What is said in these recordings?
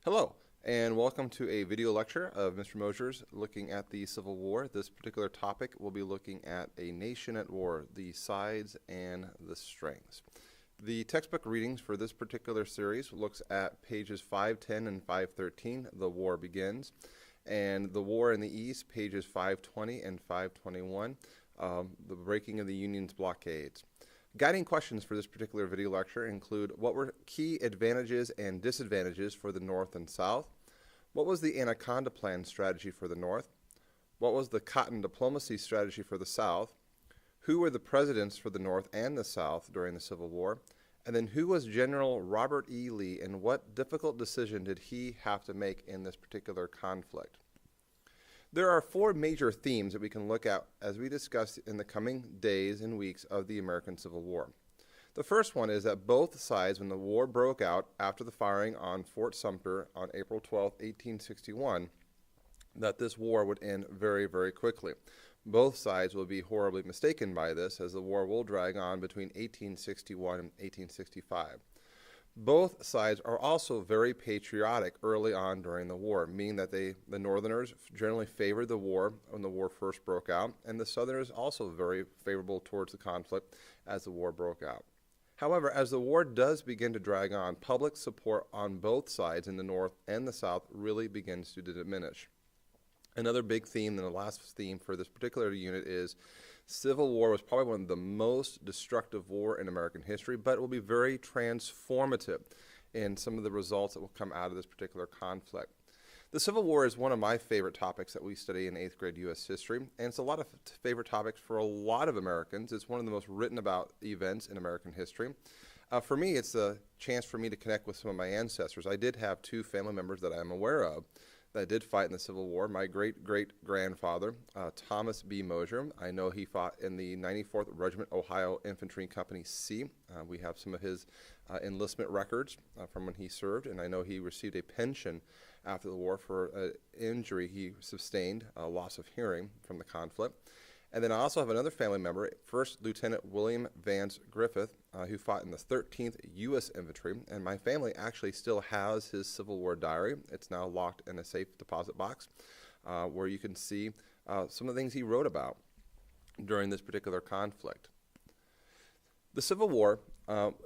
Hello, and welcome to a video lecture of Mr. Mosier's looking at the Civil War. This particular topic will be looking at a nation at war, the sides and the strengths. The textbook readings for this particular series looks at pages 510 and 513, The War Begins, and The War in the East, pages 520 and 521, The Breaking of the Union's Blockades. Guiding questions for this particular video lecture include: what were key advantages and disadvantages for the North and South? What was the Anaconda Plan strategy for the North? What was the Cotton Diplomacy strategy for the South? Who were the presidents for the North and the South during the Civil War? And then who was General Robert E. Lee, and what difficult decision did he have to make in this particular conflict? There are four major themes that we can look at as we discuss in the coming days and weeks of the American Civil War. The first one is that both sides, when the war broke out after the firing on Fort Sumter on April 12, 1861, that this war would end very, very quickly. Both sides will be horribly mistaken by this, as the war will drag on between 1861 and 1865. Both sides are also very patriotic early on during the war, meaning that the Northerners generally favored the war when the war first broke out, and the Southerners also very favorable towards the conflict as the war broke out. However, as the war does begin to drag on, public support on both sides in the North and the South really begins to diminish. Another big theme, and the last theme for this particular unit, is Civil War was probably one of the most destructive war in American history, but it will be very transformative in some of the results that will come out of this particular conflict. The Civil War is one of my favorite topics that we study in 8th grade U.S. history, and it's a lot of favorite topics for a lot of Americans. It's one of the most written about events in American history. For me, it's a chance for me to connect with some of my ancestors. I did have two family members that I'm aware of that did fight in the Civil War. My great-great-grandfather, Thomas B. Mosier, I know he fought in the 94th Regiment Ohio Infantry Company C. We have some of his enlistment records from when he served, and I know he received a pension after the war for an injury he sustained, a loss of hearing from the conflict. And then I also have another family member, First Lieutenant William Vance Griffith, who fought in the 13th U.S. Infantry, and my family actually still has his Civil War diary. It's now locked in a safe deposit box, where you can see some of the things he wrote about during this particular conflict. The Civil War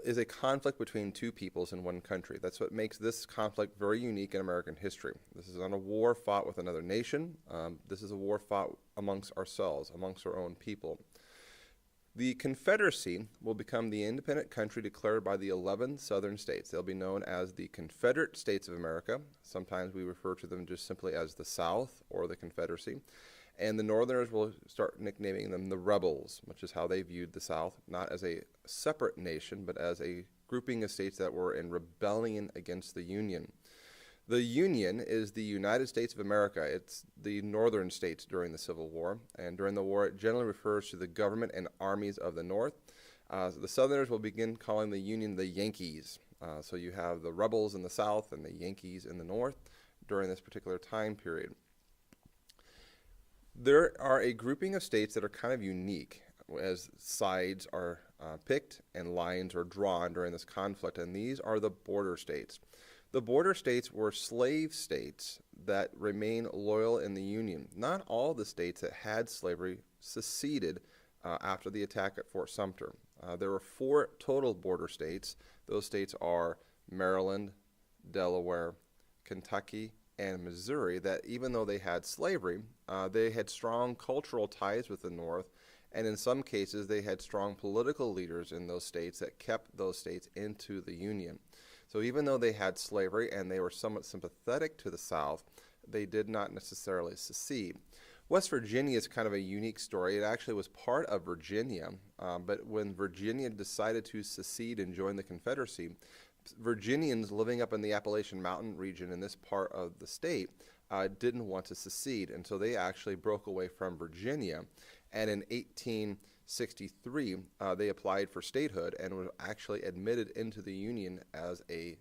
is a conflict between two peoples in one country. That's what makes this conflict very unique in American history. This is not a war fought with another nation. This is a war fought amongst ourselves, amongst our own people. The Confederacy will become the independent country declared by the 11 southern states. They'll be known as the Confederate States of America. Sometimes we refer to them just simply as the South or the Confederacy. And the Northerners will start nicknaming them the Rebels, which is how they viewed the South, not as a separate nation, but as a grouping of states that were in rebellion against the Union. The Union is the United States of America. It's the northern states during the Civil War, and during the war it generally refers to the government and armies of the North. The Southerners will begin calling the Union the Yankees. So you have the rebels in the South and the Yankees in the North during this particular time period. There are a grouping of states that are kind of unique as sides are picked and lines are drawn during this conflict, and these are the border states. The border states were slave states that remain loyal in the Union. Not all the states that had slavery seceded after the attack at Fort Sumter. There were four total border states. Those states are Maryland, Delaware, Kentucky, and Missouri, that even though they had slavery, they had strong cultural ties with the North, and in some cases they had strong political leaders in those states that kept those states into the Union. So even though they had slavery and they were somewhat sympathetic to the South, they did not necessarily secede. West Virginia is kind of a unique story. It actually was part of Virginia, but when Virginia decided to secede and join the Confederacy, Virginians living up in the Appalachian Mountain region in this part of the state didn't want to secede, and so they actually broke away from Virginia. And in 1863, they applied for statehood and were actually admitted into the Union as a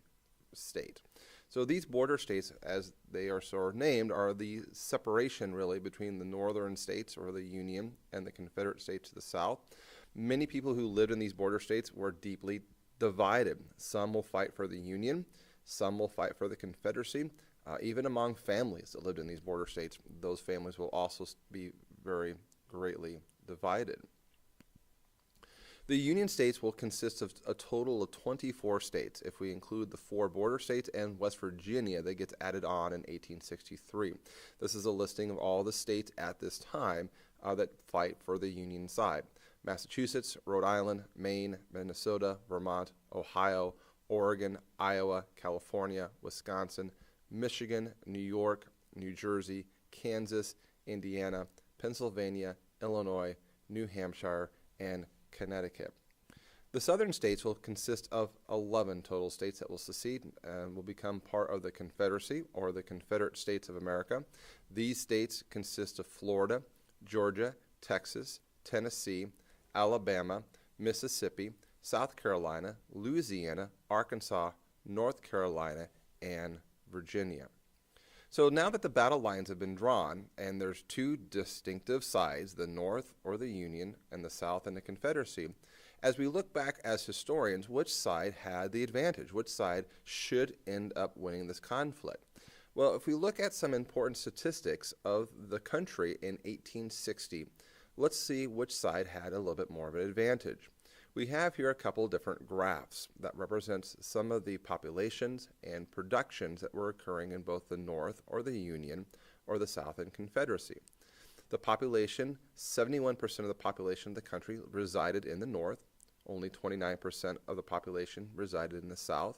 state. So these border states, as they are sort of named, are the separation really between the northern states or the Union and the Confederate states to the south. Many people who lived in these border states were deeply divided. Some will fight for the Union, Some will fight for the Confederacy. Even among families that lived in these border states, those families will also be very greatly divided. The Union states will consist of a total of 24 states. If we include the 4 border states and West Virginia, that gets added on in 1863. This is a listing of all the states at this time that fight for the Union side. Massachusetts, Rhode Island, Maine, Minnesota, Vermont, Ohio, Oregon, Iowa, California, Wisconsin, Michigan, New York, New Jersey, Kansas, Indiana, Pennsylvania, Illinois, New Hampshire, and Connecticut. The southern states will consist of 11 total states that will secede and will become part of the Confederacy or the Confederate States of America. These states consist of Florida, Georgia, Texas, Tennessee, Alabama, Mississippi, South Carolina, Louisiana, Arkansas, North Carolina, and Virginia. So now that the battle lines have been drawn, and there's 2 distinctive sides, the North or the Union and the South and the Confederacy, as we look back as historians, which side had the advantage? Which side should end up winning this conflict? Well, if we look at some important statistics of the country in 1860, let's see which side had a little bit more of an advantage. We have here a couple different graphs that represents some of the populations and productions that were occurring in both the North or the Union or the South and Confederacy. The population, 71% of the population of the country resided in the North. Only 29% of the population resided in the South.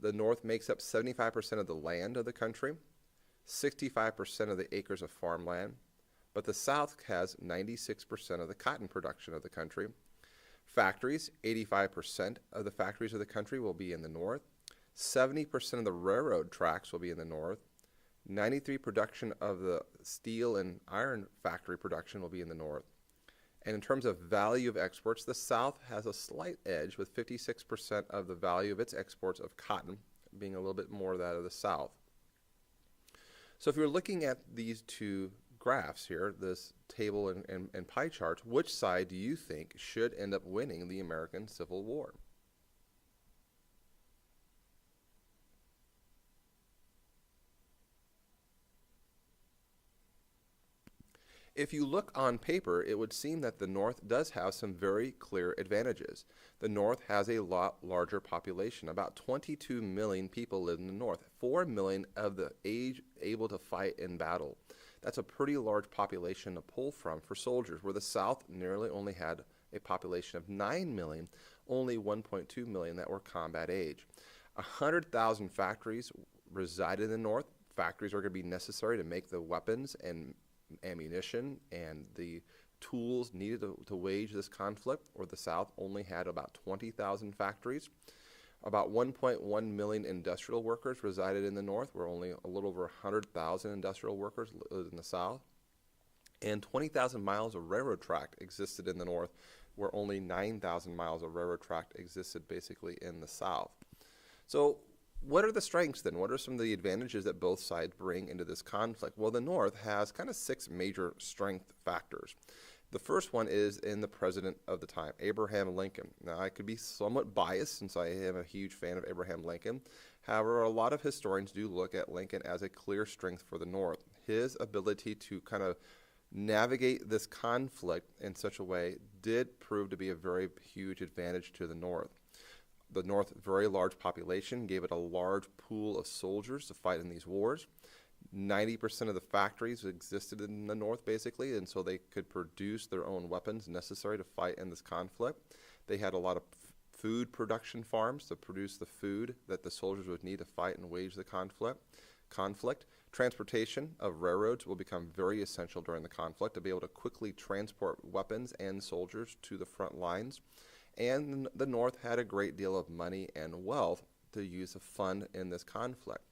The North makes up 75% of the land of the country, 65% of the acres of farmland, but the South has 96% of the cotton production of the country. Factories, 85% of the factories of the country will be in the North. 70% of the railroad tracks will be in the North. 93% production of the steel and iron factory production will be in the North. And in terms of value of exports, the South has a slight edge with 56% of the value of its exports of cotton being a little bit more that of the South. So if you're looking at these 2 graphs here, this table and pie charts, which side do you think should end up winning the American Civil War? If you look on paper, it would seem that the North does have some very clear advantages. The North has a lot larger population. About 22 million people live in the North. 4 million of the age able to fight in battle. That's a pretty large population to pull from for soldiers, where the South nearly only had a population of 9 million, only 1.2 million that were combat age. 100,000 factories resided in the North. Factories are going to be necessary to make the weapons and ammunition and the tools needed to wage this conflict, where the South only had about 20,000 factories. About 1.1 million industrial workers resided in the North, where only a little over 100,000 industrial workers lived in the South. And 20,000 miles of railroad track existed in the North, where only 9,000 miles of railroad track existed basically in the South. So what are the strengths then? What are some of the advantages that both sides bring into this conflict? Well, the North has kind of 6 major strength factors. The first one is in the president of the time, Abraham Lincoln. Now, I could be somewhat biased since I am a huge fan of Abraham Lincoln. However, a lot of historians do look at Lincoln as a clear strength for the North. His ability to kind of navigate this conflict in such a way did prove to be a very huge advantage to the North. The North, very large population, gave it a large pool of soldiers to fight in these wars. 90% of the factories existed in the North, basically, and so they could produce their own weapons necessary to fight in this conflict. They had a lot of food production farms to produce the food that the soldiers would need to fight and wage the conflict. Transportation of railroads will become very essential during the conflict to be able to quickly transport weapons and soldiers to the front lines. And the North had a great deal of money and wealth to use to fund in this conflict.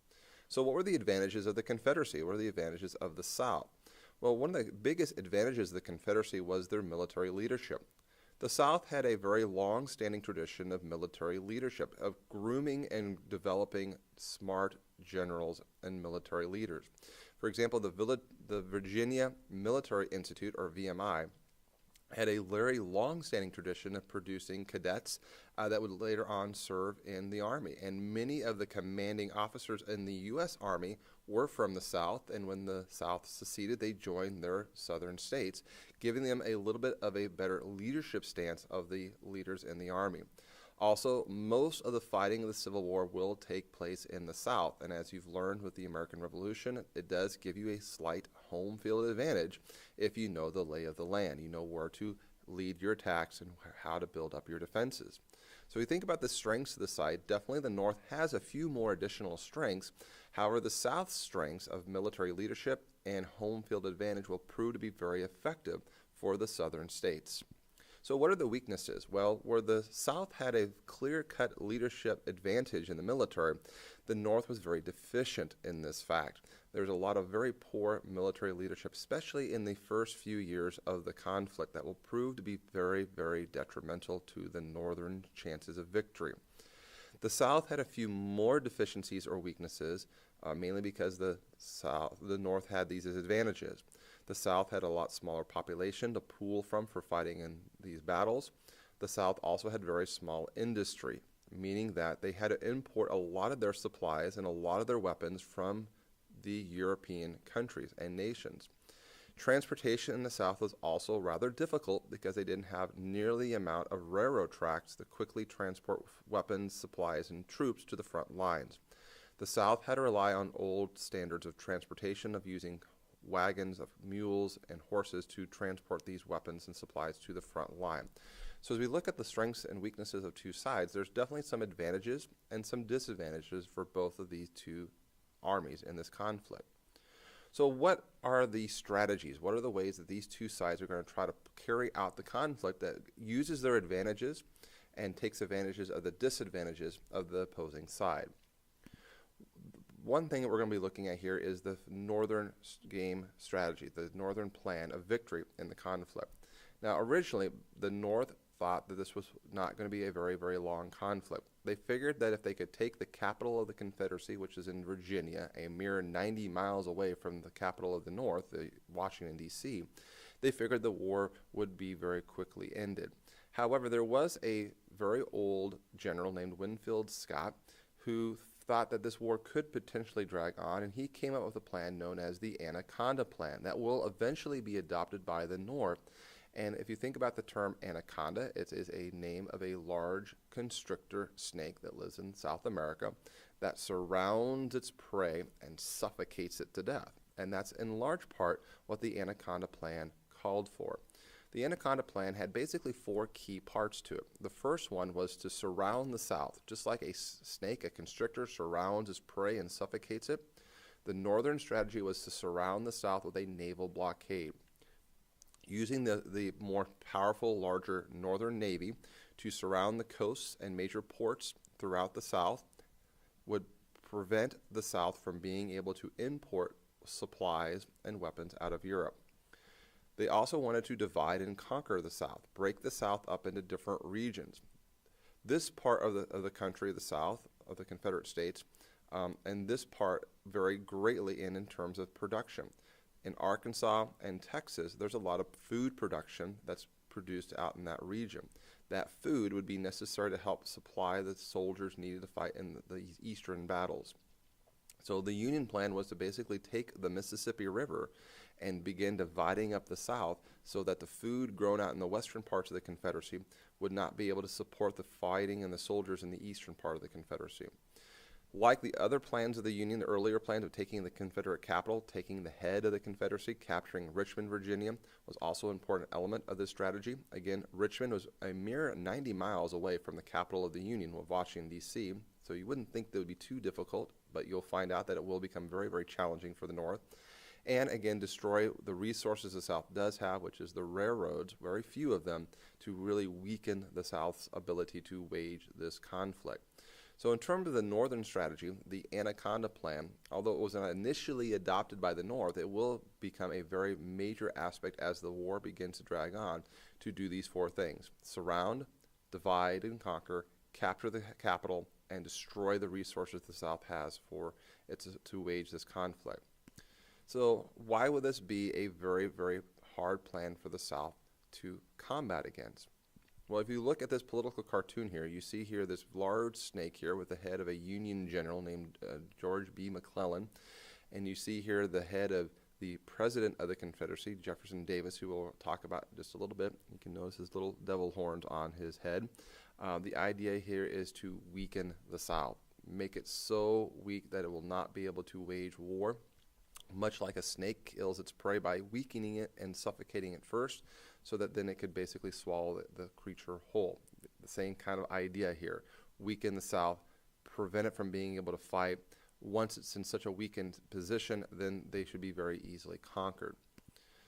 So what were the advantages of the Confederacy? What were the advantages of the South? Well, one of the biggest advantages of the Confederacy was their military leadership. The South had a very long-standing tradition of military leadership, of grooming and developing smart generals and military leaders. For example, the Virginia Military Institute, or VMI, had a very long-standing tradition of producing cadets that would later on serve in the Army. And many of the commanding officers in the U.S. Army were from the South, and when the South seceded, they joined their southern states, giving them a little bit of a better leadership stance of the leaders in the Army. Also, most of the fighting of the Civil War will take place in the South, and as you've learned with the American Revolution, it does give you a slight home field advantage if you know the lay of the land. You know where to lead your attacks and how to build up your defenses. So we think about the strengths of the site. Definitely the North has a few more additional strengths. However, the South's strengths of military leadership and home field advantage will prove to be very effective for the southern states. So what are the weaknesses? Well, where the South had a clear-cut leadership advantage in the military, the North was very deficient in this fact. There's a lot of very poor military leadership, especially in the first few years of the conflict, that will prove to be very, very detrimental to the Northern chances of victory. The South had a few more deficiencies or weaknesses, mainly because the North had these advantages. The South had a lot smaller population to pool from for fighting in these battles. The South also had very small industry, meaning that they had to import a lot of their supplies and a lot of their weapons from the European countries and nations. Transportation in the South was also rather difficult because they didn't have nearly the amount of railroad tracks to quickly transport weapons, supplies, and troops to the front lines. The South had to rely on old standards of transportation, of using wagons of mules and horses to transport these weapons and supplies to the front line. So as we look at the strengths and weaknesses of two sides, there's definitely some advantages and some disadvantages for both of these two armies in this conflict. So what are the strategies? What are the ways that these two sides are going to try to carry out the conflict that uses their advantages and takes advantages of the disadvantages of the opposing side? One thing that we're going to be looking at here is the Northern game strategy, the Northern plan of victory in the conflict. Now, originally, the North thought that this was not going to be a very, very long conflict. They figured that if they could take the capital of the Confederacy, which is in Virginia, a mere 90 miles away from the capital of the North, Washington, D.C., they figured the war would be very quickly ended. However, there was a very old general named Winfield Scott who thought that this war could potentially drag on, and he came up with a plan known as the Anaconda plan that will eventually be adopted by the North. And if you think about the term anaconda, it is a name of a large constrictor snake that lives in South America that surrounds its prey and suffocates it to death. And that's in large part what the Anaconda plan called for. The Anaconda plan had basically four key parts to it. The first one was to surround the South. Just like a snake, a constrictor surrounds its prey and suffocates it, the Northern strategy was to surround the South with a naval blockade. Using the more powerful, larger Northern Navy to surround the coasts and major ports throughout the South would prevent the South from being able to import supplies and weapons out of Europe. They also wanted to divide and conquer the South, break the South up into different regions. This part of the country, the South, of the Confederate States, and this part vary greatly in terms of production. In Arkansas and Texas, there's a lot of food production that's produced out in that region. That food would be necessary to help supply the soldiers needed to fight in the eastern battles. So the Union plan was to basically take the Mississippi River and begin dividing up the South so that the food grown out in the western parts of the Confederacy would not be able to support the fighting and the soldiers in the eastern part of the Confederacy. Like the other plans of the Union, the earlier plans of taking the Confederate capital, taking the head of the Confederacy, capturing Richmond, Virginia, was also an important element of this strategy. Again, Richmond was a mere 90 miles away from the capital of the Union, Washington, D.C., so you wouldn't think that would be too difficult, but you'll find out that it will become very, very challenging for the North. And again, destroy the resources the South does have, which is the railroads, very few of them, to really weaken the South's ability to wage this conflict. So in terms of the Northern strategy, the Anaconda plan, although it was not initially adopted by the North, it will become a very major aspect as the war begins to drag on to do these four things: surround, divide and conquer, capture the capital, and destroy the resources the South has for it to wage this conflict. So why would this be a very, very hard plan for the South to combat against? Well, if you look at this political cartoon here, you see here this large snake here with the head of a Union general named George B. McClellan. And you see here the head of the president of the Confederacy, Jefferson Davis, who we'll talk about just a little bit. You can notice his little devil horns on his head. The idea here is to weaken the South, make it so weak that it will not be able to wage war, much like a snake kills its prey by weakening it and suffocating it first, so that then it could basically swallow the creature whole. The same kind of idea here. Weaken the South, prevent it from being able to fight. Once it's in such a weakened position, then they should be very easily conquered.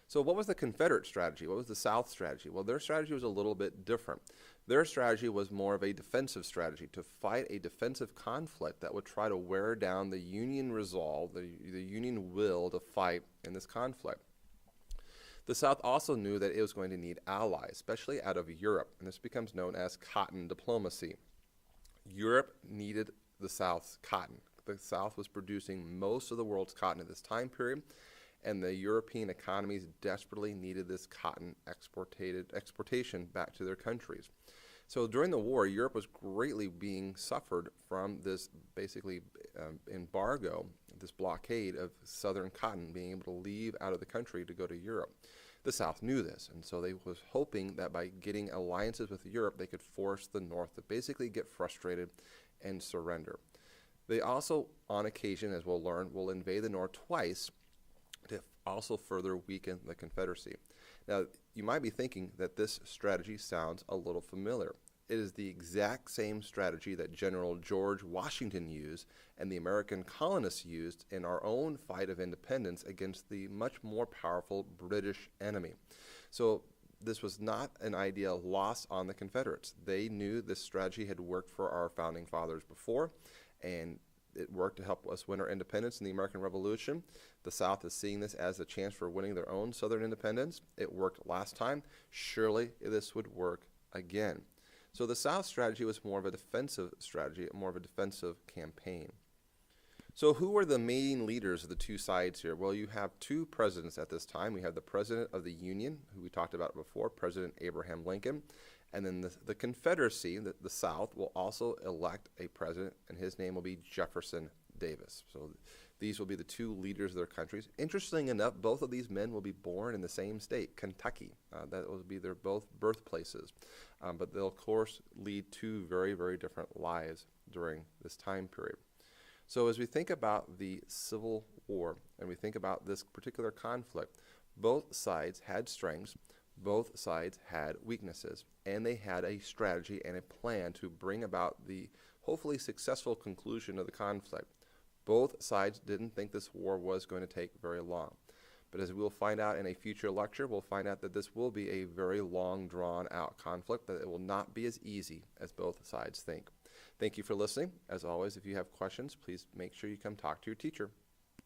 So what was the Confederate strategy? What was the South strategy? Well, their strategy was a little bit different. Their strategy was more of a defensive strategy, to fight a defensive conflict that would try to wear down the Union resolve, the Union will to fight in this conflict. The South also knew that it was going to need allies, especially out of Europe, and this becomes known as cotton diplomacy. Europe needed the South's cotton. The South was producing most of the world's cotton at this time period, and the European economies desperately needed this cotton exportation back to their countries. So during the war, Europe was greatly being suffered from this basically embargo, this blockade of southern cotton being able to leave out of the country to go to Europe. The South knew this, and so they was hoping that by getting alliances with Europe, they could force the North to basically get frustrated and surrender. They also, on occasion, as we'll learn, will invade the North twice to also further weaken the Confederacy. Now, you might be thinking that this strategy sounds a little familiar. It is the exact same strategy that General George Washington used and the American colonists used in our own fight of independence against the much more powerful British enemy. So this was not an idea lost on the Confederates. They knew this strategy had worked for our founding fathers before, and it worked to help us win our independence in the American Revolution. The South is seeing this as a chance for winning their own Southern independence. It worked last time. Surely this would work again. So the South strategy was more of a defensive strategy, more of a defensive campaign. So who were the main leaders of the two sides here? Well, you have two presidents at this time. We have the President of the Union, who we talked about before, President Abraham Lincoln. And then the Confederacy, the South, will also elect a president, and his name will be Jefferson Davis. So these will be the two leaders of their countries. Interesting enough, both of these men will be born in the same state, Kentucky. That will be their both birthplaces. But they'll, of course, lead two very, very different lives during this time period. So as we think about the Civil War and we think about this particular conflict, both sides had strengths, both sides had weaknesses, and they had a strategy and a plan to bring about the hopefully successful conclusion of the conflict. Both sides didn't think this war was going to take very long. But as we'll find out in a future lecture, we'll find out that this will be a very long, drawn-out conflict, that it will not be as easy as both sides think. Thank you for listening. As always, if you have questions, please make sure you come talk to your teacher.